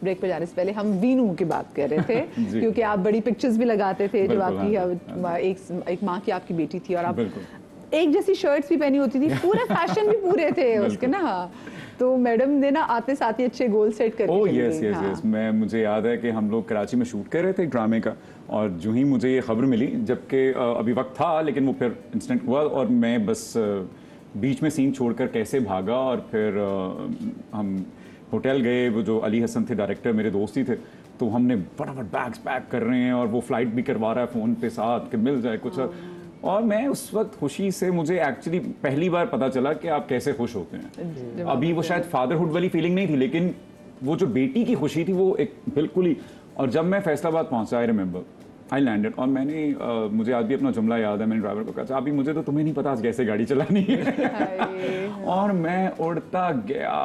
Break पे जाने से पहले हम वीनू की बात कर रहे थे क्योंकि आप बड़ी पिक्चर्स भी लगाते थे जब आपकी एक माँ की आपकी बेटी थी और आप एक जैसी शर्ट्स भी पहनी होती थी, पूरे फैशन भी पूरे थे उसके ना। तो मैडम ने ना आते साथ ही अच्छे गोल सेट करके यस मुझे याद है कि हम लोग कराची में शूट कर रहे थे ड्रामे का, और जो ही मुझे ये खबर मिली, जबकि अभी वक्त था लेकिन वो फिर इंसिडेंट हुआ और मैं बस बीच में सीन छोड़कर कैसे भागा, और फिर हम होटल गए। वो जो अली हसन थे डायरेक्टर, मेरे दोस्त ही थे, तो हमने फटाफट बैग्स पैक कर रहे हैं और वो फ्लाइट भी करवा रहा है फ़ोन पे साथ कि मिल जाए कुछ। और मैं उस वक्त खुशी से, मुझे एक्चुअली पहली बार पता चला कि आप कैसे खुश होते हैं। अभी वो शायद फादरहुड वाली फीलिंग नहीं थी, लेकिन वो जो बेटी की खुशी थी वो एक बिल्कुल ही। और जब मैं फैसलाबाद पहुंचा, आई रिमेंबर आई लैंडेड, और मैंने मुझे आज भी अपना जुमला याद है, मैंने ड्राइवर को कहा अभी मुझे तो तुम्हें नहीं पता आज कैसे गाड़ी चलानी है। और मैं उड़ता गया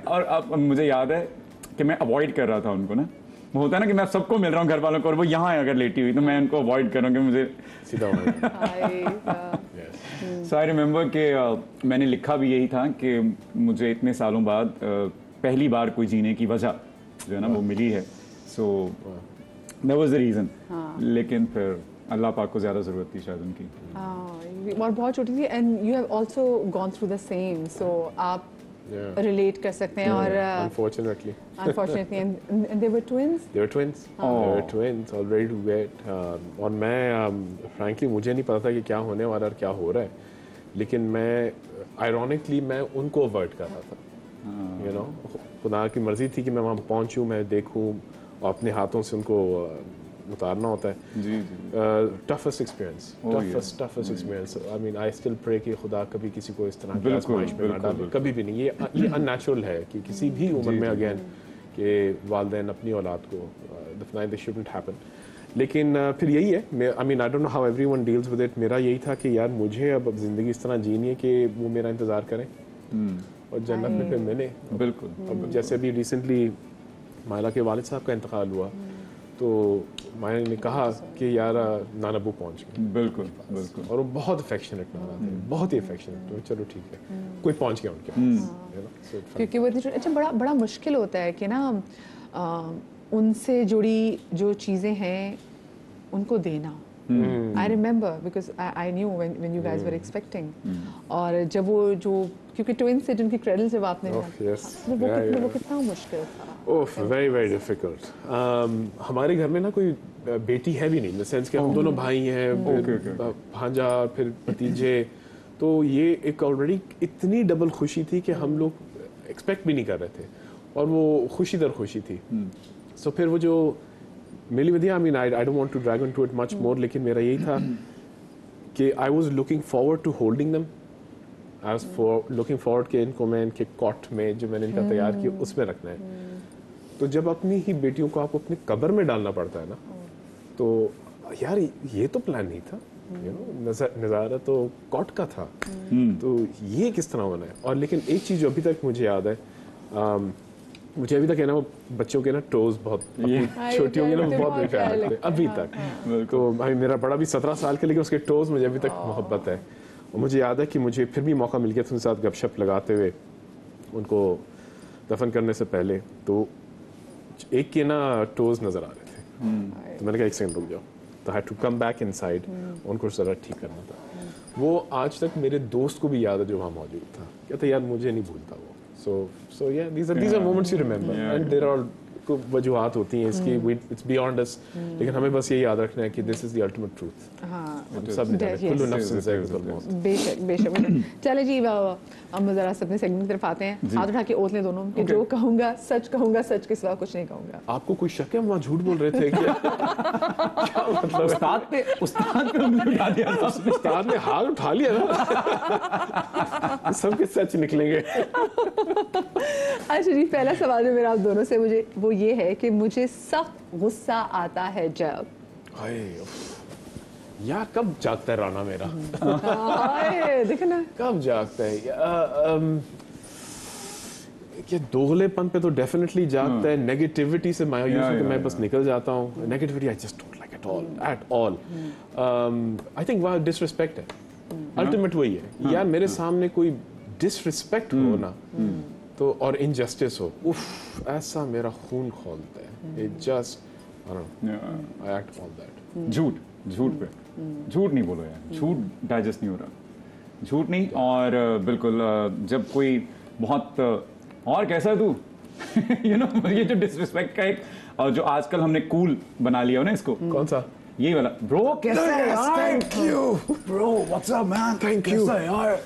और अब मुझे याद है कि मैं अवॉइड कर रहा था उनको ना, वो होता है ना कि मैं सबको मिल रहा हूँ घर वालों को, और वो यहाँ है अगर लेटी हुई तो मैं उनको अवॉइड कर रहा हूँ कि मुझे सीधा सो आई रिमेंबर कि मैंने लिखा भी यही था कि मुझे इतने सालों बाद पहली बार कोई जीने की वजह जो है ना वो मिली है। So that was the reason. लेकिन फिर अल्लाह पाक को ज़्यादा ज़रूरत थी शायद उनकी। और बहुत छोटी थी, and you have also gone through the same, so आप रिलेट कर सकते हैं। और unfortunately and they were twins. They were twins already to get और मैं frankly मुझे नहीं पता था कि क्या होने वाला और क्या हो रहा है, लेकिन मैं ironically मैं उनको अवॉइड कर रहा था। you know, खुदा की मर्जी थी कि मैं वहाँ पहुँचूँ, मैं देखूँ और अपने हाथों से उनको उतारना होता है। जी toughest experience, toughest experience. I mean, I still pray कि खुदा कभी किसी को इस तरह की आज़माइश में ना डाले, कभी भी नहीं। ये unnatural है कि किसी भी उम्र में अगेन कि वालिदैन अपनी औलाद को दफनाएं, they shouldn't happen. लेकिन फिर यही है, I mean I don't know how everyone deals with it. मेरा यही था कि यार मुझे अब ज़िंदगी इस तरह जीनी है कि वो मेरा इंतज़ार करें और जन्नत में फिर मिले। बिल्कुल। अब जैसे अभी रिसेंटली मायला के वालिद साहब का इंतकाल हुआ, तो मायला ने कहा कि यार नाना अबू पहुंच गए। बिल्कुल। और वो बहुत अफेक्शनेट नाना थे, बहुत ही अफेक्शनेट। तो चलो ठीक है, कोई पहुंच गया उनके पास। क्योंकि वो इतनी अच्छा बड़ा मुश्किल होता है कि ना उनसे जुड़ी जो चीज़ें हैं उनको देना। I remember because I knew when you guys were expecting. और जब वो जो क्योंकि ट्विंस से जिनकी क्रेडल जब आपने वो कितना मुश्किल था। very very difficult. हमारे घर में ना कोई बेटी है भी नहीं, इन द सेंस कि हम दोनों भाई हैं, भांजा फिर भतीजे, तो ये एक ऑलरेडी इतनी डबल खुशी थी कि हम लोग एक्सपेक्ट भी नहीं कर रहे थे, और वो खुशी दर खुशी थी। सो फिर वो जो मिली विदिया, I mean I don't want to drag into it much more, लेकिन मेरा यही था कि I was looking forward to holding them. I was looking forward कि इनको मैं इनके कॉट में जो मैंने इनका तैयार किया उसमें रखना है। तो जब अपनी ही बेटियों को आपको अपनी कब्र में डालना पड़ता है ना, तो यार ये तो प्लान नहीं था। यू नो, नज़ारा तो कॉट का था, तो ये किस तरह होना है। और लेकिन एक चीज़ जो अभी तक मुझे याद है, मुझे अभी तक है ना वो बच्चों के ना टोज बहुत छोटी होंगी ना, बहुत प्यार लगते हैं अभी तक। तो भाई मेरा बड़ा भी 17 साल का, लेकिन उसके टोज मुझे अभी तक मोहब्बत है। और मुझे याद है कि मुझे फिर भी मौका मिल गया था उनके साथ गपशप लगाते हुए उनको दफन करने से पहले, तो एक के ना टोज नज़र आ रहे थे। तो मैंने कहा एक सेकंड रुक जाओ, तो I had to come back inside, उनको ज़रा ठीक करना था। वो आज तक मेरे दोस्त को भी याद है जो वहाँ मौजूद था, कहता यार मुझे नहीं भूलता वो। So yeah, these are moments you remember, and there are वजूहात होती हैं इसकी, it's beyond us, लेकिन हमें बस ये याद रखना है कि this is the ultimate truth. सब कुल्लु नफ्सिन ज़ाइक़तुल मौत। बेशक। चले जी, हम ज़रा अपने सेगमेंट की तरफ आते हैं। हाथ उठा के ओथ लें दोनों कि जो कहूँगा सच के सिवा कुछ नहीं कहूँगा। आपको कोई शक है वहाँ झूठ बोल रहे थे क्या? क्या मतलब? उस्ताद पे उंगली उठा दिया, उस्ताद ने हाथ उठा लिया ना, सबके सच निकलेंगे। अच्छा जी, पहला सवाल जो मेरा आप दोनों से मुझे वो ये है कि मुझे सख्त गुस्सा आता है जब यार कब जागता है राना मेरा? देखना कब जागता है क्या? दोगलेपन पे तो डेफिनेटली जागता है। नेगेटिविटी से मैं बस निकल जाता हूँ। Negativity I just don't like at all. I think वहाँ डिसरिस्पेक्ट है, अल्टीमेट वही है यार। मेरे सामने कोई डिसरिस्पेक्ट हो ना, तो और इनजस्टिस हो, उफ, ऐसा मेरा खून खोलता है। It just I act on that. झूठ पे झूठ नहीं बोलो यार, झूठ डाइजेस्ट नहीं हो रहा, झूठ नहीं। और बिल्कुल जब कोई बहुत और कैसा है तू यू नो ये जो डिसरिस्पेक्ट का एक जो आजकल हमने कूल बना लिया हो ना इसको, कौन सा? ये वाला ब्रो कैसा है यार, thank you bro what's up man, thank you यार।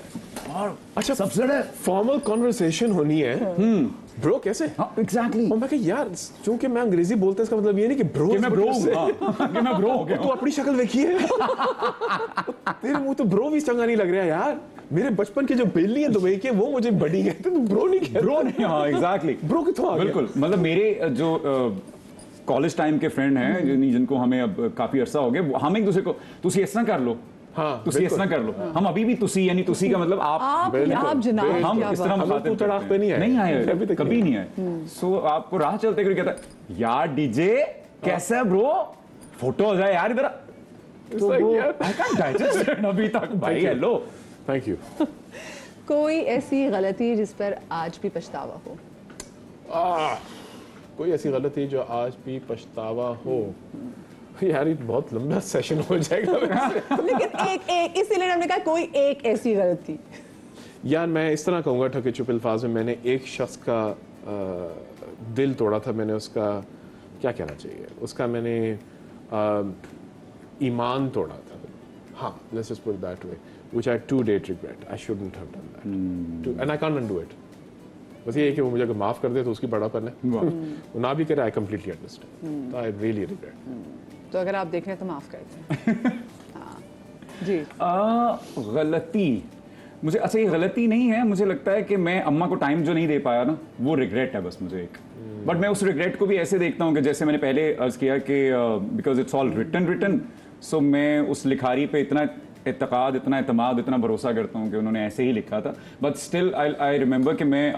और अच्छा, सबसे फॉर्मल कॉन्वर्सेशन होनी है, ब्रो कैसे? एग्जैक्टली। और मैं कहा यार, चूंकि मैं अंग्रेजी बोलता इसका मतलब ये नहीं कि ब्रो कि मैं ब्रो हूं, कि मैं ब्रो हो गया तू अपनी शक्ल देखिए तेरे मुंह तो ब्रो भी चंगा नहीं लग रहा यार। मेरे बचपन के जो बेली है दुबई के, वो मुझे बड़ी कहते, तू ब्रो नहीं कहता। ब्रो नहीं, हाँ एग्जैक्टली, ब्रो कितना आ गया? बिल्कुल। मतलब मेरे जो कॉलेज टाइम के फ्रेंड हैं जिनको हमें अब काफी अरसा हो गया, हम एक दूसरे को तुसी ऐसा कर लो, हाँ, तुसी ऐसा कर लो। हम अभी भी तुसी यानी तुसी का मतलब आप जनाब, हम क्या इस तरह हम मुखातिब तू तड़ाक करते पे हैं। नहीं आए। नहीं आए, अभी तक कभी नहीं आए। सो आपको राह चलते कोई कहता है यार डीजे कैसा है ब्रो, फोटो हो जाए यार इधर, तो like, वो यार। आई कांट डाइजेस्ट अभी तक भाई। Hello, thank you. कोई ऐसी गलती जिस पर आज भी पछतावा हो? कोई ऐसी गलती जो आज भी पछतावा हो? यार ये बहुत लंबा सेशन हो जाएगा लेकिन एक इसीलिए हमने कहा कोई एक ऐसी गलती। यार मैं इस तरह कहूँगा ठके चुप अल्फाज में, मैंने एक शख्स का दिल तोड़ा था। मैंने उसका क्या कहना चाहिए, उसका मैंने ईमान तोड़ा था। हाँ, let's just put it that way, which I to date regret. I shouldn't have done that and I can't undo it. बस ये है कि वो मुझे अगर माफ कर दे तो उसकी बड़ापन है, वो ना भी करे, आई कंप्लीटली अंडरस्टैंड। तो आई रियली रिग्रेट। तो अगर आप देख रहे हैं तो माफ कर दें। हाँ जी। गलती मुझे, अच्छा ये गलती नहीं है, मुझे लगता है कि मैं अम्मा को टाइम जो नहीं दे पाया ना, वो रिग्रेट है बस मुझे एक। बट मैं उस रिग्रेट को भी ऐसे देखता हूँ कि जैसे मैंने पहले अर्ज किया कि बिकॉज इट्स ऑल रिटन, सो मैं उस लिखारी पे इतना एतकाद, इतना एतमाद, इतना भरोसा करता हूँ कि उन्होंने ऐसे ही लिखा था। बट स्टिल आई रिमेंबर कि मैं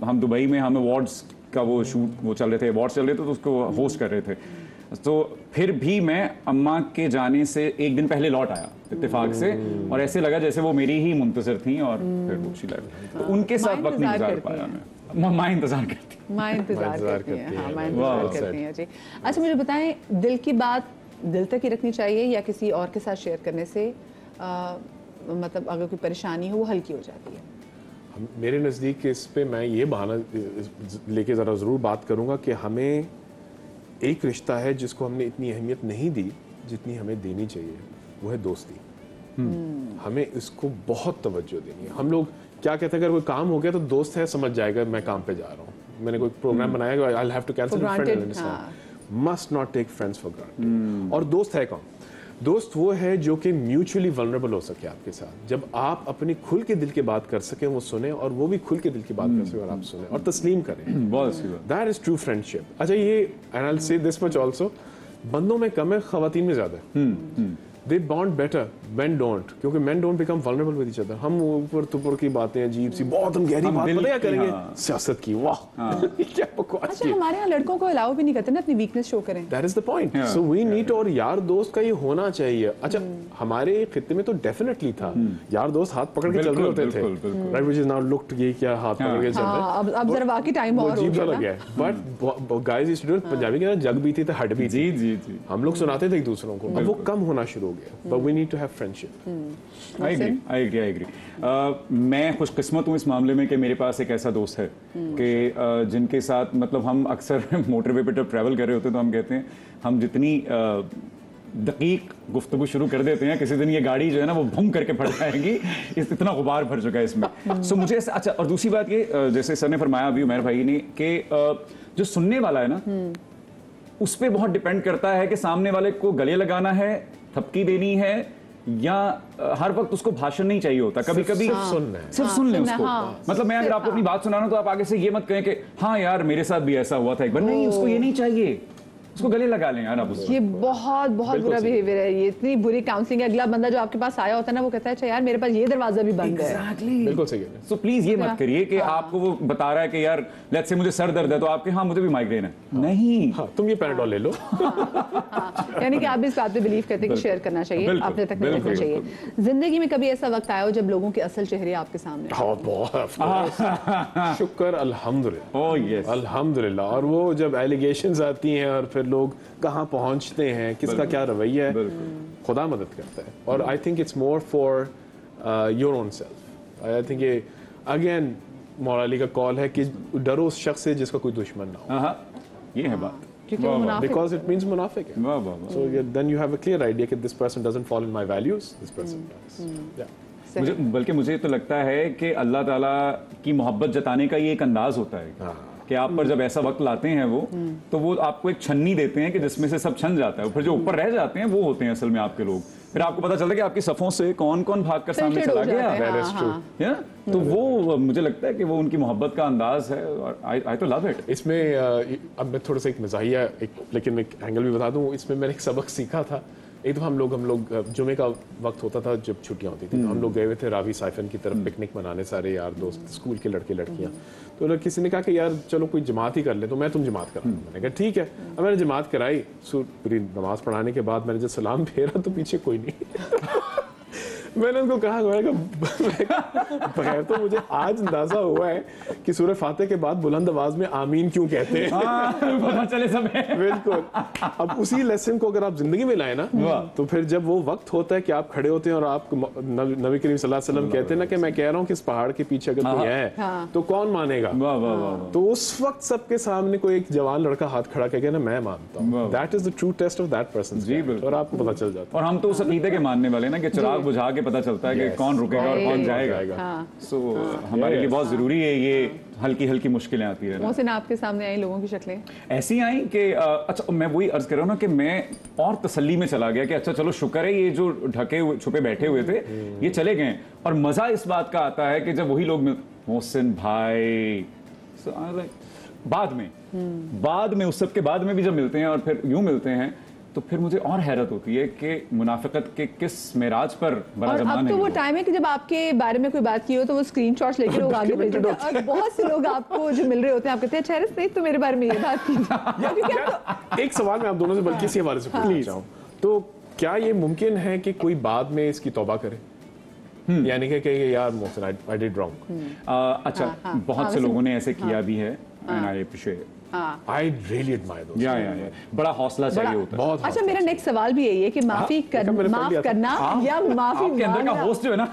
हम दुबई में हम अवार्ड्स का वो शूट वो चल रहे थे, अवार्ड्स चल रहे थे, तो उसको होस्ट कर रहे थे। तो फिर भी मैं अम्मा के जाने से एक दिन पहले लौट आया इत्तेफाक से, और ऐसे लगा जैसे वो मेरी ही मुंतज़िर थी, और फिर वो शी लाइफ। तो उनके साथ वक्त नहीं गुजार पाया मैं। माँ इंतजार करती, माँ इंतजार करती है। हाँ, माँ इंतजार Well करती हैं जी। अच्छा मुझे बताएं, दिल की बात दिल तक ही रखनी चाहिए या किसी और के साथ शेयर करने से मतलब अगर कोई परेशानी हो वो हल्की हो जाती है? मेरे नज़दीक इस पे मैं ये बहाना लेके ज़रा ज़रूर बात करूँगा कि हमें एक रिश्ता है जिसको हमने इतनी अहमियत नहीं दी जितनी हमें देनी चाहिए, वो है दोस्ती। हमें इसको बहुत तवज्जो देनी है। हम लोग क्या कहते हैं, अगर कोई काम हो गया तो दोस्त है समझ जाएगा मैं काम पे जा रहा हूँ, मैंने कोई प्रोग्राम बनाया, I will have to cancel, must not take friends for granted. और दोस्त है कौन? दोस्त वो है जो कि म्यूचुअली वल्नरेबल हो सके आपके साथ, जब आप अपनी खुल के दिल की बात कर सकें, वो सुने, और वो भी खुल के दिल की बात कर सके और आप सुने और तस्लीम करें। बहुत अच्छी बात। That is true friendship. अच्छा ये, and I will say this much also, बंदों में कम है, खवातीन में ज्यादा है। They bond better, men don't, क्योंकि men don't become vulnerable with each other। हम ऊपर तुपर की बातें अजीब सी, बहुत हम गहरी बात पता क्या करेंगे, सियासत की, वाह क्या बकवास अच्छा की। हमारे यहाँ लड़कों को अलाउ भी नहीं करते ना अपनी वीकनेस शो करें। That is the point. So we need, और यार दोस्त का ये होना चाहिए। अच्छा हमारे खित्ते में तो डेफिनेटली था, यार दोस्त हाथ पकड़ के चल रहे होते थे, right, which is now looked, ये क्या हाथ पकड़ के चल रहे हैं। अब जरा वाकई टाइम और हो अजीब सा गया लग गया है। But guys is too, Punjabi के ना जग भी थी तो हट भी थी। जी हम लोग सुनाते थे एक दूसरों को, अब वो कम होना शुरू हो गया। But we need to have friendship. I agree. मैं खुशकिस्मत हूँ इस मामले में कि मेरे पास एक ऐसा दोस्त है कि जिनके साथ मतलब हम अक्सर मोटरवे पे जब ट्रैवल कर रहे होते हैं तो हम कहते हैं हम जितनी दकीक गुफ्तगू शुरू कर देते हैं, किसी दिन ये गाड़ी जो है ना वो भूम करके फट जाएगी, इतना गुबार भर चुका है इसमें। सो मुझे अच्छा, और दूसरी बात ये जैसे सर ने फरमाया अभी उमर भाई ने कि जो सुनने वाला है ना उस पर बहुत डिपेंड करता है कि सामने वाले को गले लगाना है, थपकी देनी है, या हर वक्त उसको भाषण नहीं चाहिए होता। कभी कभी सिर्फ सुन लें उसको। मतलब मैं अगर आपको अपनी बात सुना रहा हूं तो आप आगे से ये मत कहें कि हाँ यार मेरे साथ भी ऐसा हुआ था एक बार, नहीं, उसको ये नहीं चाहिए, उसको गले लगा लें यार आप उसको। ये बहुत बहुत बिल्कुल बुरा सही। बिहेवियर है, ये इतनी बुरी काउंसलिंग है। अगला बंदा जो आपके पास आया होता है ना, वो कहता है अच्छा यार मेरे पास ये दरवाजा भी बंद है। बिल्कुल सही है। सो प्लीज ये मत करिए कि आपको वो बता रहा है कि यार लेट्स से मुझे सर दर्द है तो आपके हाँ मुझे भी माइग्रेन है, नहीं। हाँ, तुम ये पैराडोल ले लो। यानी कि आप भी इस बात पे बिलीव करते हैं कि शेयर करना चाहिए, बिल्कुल, अपने तक नहीं रखना बिल्कुल, चाहिए। जिंदगी में कभी ऐसा वक्त आया हो जब लोगों के असल चेहरे आपके सामने आए? हाँ, बहुत शुक्र, अल्हम्दुलिल्लाह, ओह यस, अल्हम्दुलिल्लाह। और वो जब एलिगेशंस आती हैं और फिर लोग कहाँ पहुँचते हैं, किसका क्या रवैया है, खुदा मदद करता है। और I think it's more for your own self. I think ये अगेन मौलाली का कॉल है कि डरो उस शख्स से जिसका कोई दुश्मन ना हो, हाँ ये है बात, क्योंकि वो मुनाफिक बिकॉज इट मीन्स मुनाफिक है। वाह वाह वाह। So then you have a clear idea that this person doesn't fall in my values, this person does. Yeah. मुझे बल्कि मुझे तो लगता है कि अल्लाह ताला की मोहब्बत जताने का ये एक अंदाज होता है कि आप पर जब ऐसा वक्त लाते हैं वो, तो वो आपको एक छन्नी देते हैं कि जिसमें से सब छन जाता है, फिर जो ऊपर रह जाते हैं वो होते हैं असल में आपके लोग। फिर आपको पता चलता है कि आपकी सफ़ों से कौन कौन भागकर सामने Filtered चला हो जाते गया। हैं, That is true. तो वो मुझे लगता है कि वो उनकी मोहब्बत का अंदाज है और आई तो लव इट। इसमें अब मैं थोड़ा सा एक मज़ाहिया लेकिन एक एंगल भी बता दूं। इसमें मैंने एक सबक सीखा था। एक तो हम लोग जुमे का वक्त होता था जब छुट्टियां होती थी, तो हम लोग गए हुए थे रावी साइफन की तरफ पिकनिक मनाने, सारे यार दोस्त स्कूल के लड़के लड़कियां। तो किसी ने कहा कि यार चलो कोई जमात ही कर ले, तो मैं तुम जमात करा। मैंने कहा ठीक है। अब मैंने जमात कराई, पूरी नमाज पढ़ाने के बाद मैंने जब सलाम फेरा तो पीछे कोई नहीं। मैंने उनको कहा बगैर तो मुझे आज अंदाजा हुआ है कि सूरह फातिहा के बाद बुलंद आवाज में आमीन क्यों कहते हैं। पता चले सब बिल्कुल। अब उसी लेसन को अगर आप जिंदगी में लाए ना, तो फिर जब वो वक्त होता है कि आप खड़े होते हैं और आप नबी करीम सल्लल्लाहु अलैहि वसल्लम कहते हैं ना कि मैं कह रहा हूँ कि इस पहाड़ के पीछे अगर कोई है तो कौन मानेगा। वाह वाह वाह। तो उस वक्त सबके सामने कोई एक जवान लड़का हाथ खड़ा करके ना मैं मानता हूँ, that is the true test of that person. जी बिल्कुल। और आपको पता चल जाता और हम तो उस अकीदे के मानने वाले ना कि चिराग बुझा के पता चलता है कि कौन रुकेगा और कौन जाएगा। सो हमारे लिए बहुत जरूरी है ये हल्की हल्की मुश्किलें आती रहना। मोहसिन, आपके सामने आई लोगों की शक्लें ऐसी आई कि अच्छा मैं वही अर्ज कर रहा हूँ ना कि मैं और तसल्ली में चला गया कि अच्छा चलो शुक्र है ये जो ढके हुए छुपे बैठे हुए थे ये चले गए। और मजा इस बात का आता है कि जब वही लोग मोहसिन भाई बाद में उस सब के बाद में भी जब मिलते हैं और फिर यूं मिलते हैं तो फिर मुझे और हैरत होती है कि मुनाफिकत के किस मेराज पर बड़ा और जमान अब है। तो वो टाइम है कि जब आपके बारे में कोई बात की हो तो वो स्क्रीनशॉट्स लेके लोग आगे भेज देते हैं। और बहुत से लोग आपको जो मिल रहे होते हैं आप कहते हैं अच्छा नहीं तो मेरे बारे में ये बात की। एक सवाल मैं आप दोनों से बल्कि इसी हवाले से पूछना चाहूँ, तो क्या ये मुमकिन है कि कोई बाद में इसकी तौबा करे, यानी कि यार मोहसिन आई डिड रॉन्ग। अच्छा बहुत से लोगों ने ऐसे किया भी है and I appreciate. I really admire those. या बड़ा हौसला चाहिए होता है। बहुत अच्छा मेरा नेक्स्ट सवाल भी यही है कि माफ करना या माफी आपके अंदर का होस्ट जो है ना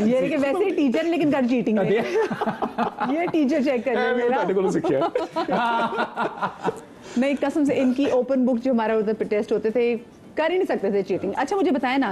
ये कि वैसे ही टीचर लेकिन कर चीटिंग ये टीचर चेक कर रहे मेरा को सीखा नहीं कसम से इनकी ओपन बुक जो हमारा उधर टेस्ट होते थे कर ही नहीं सकते थे चीटिंग। अच्छा मुझे बताया ना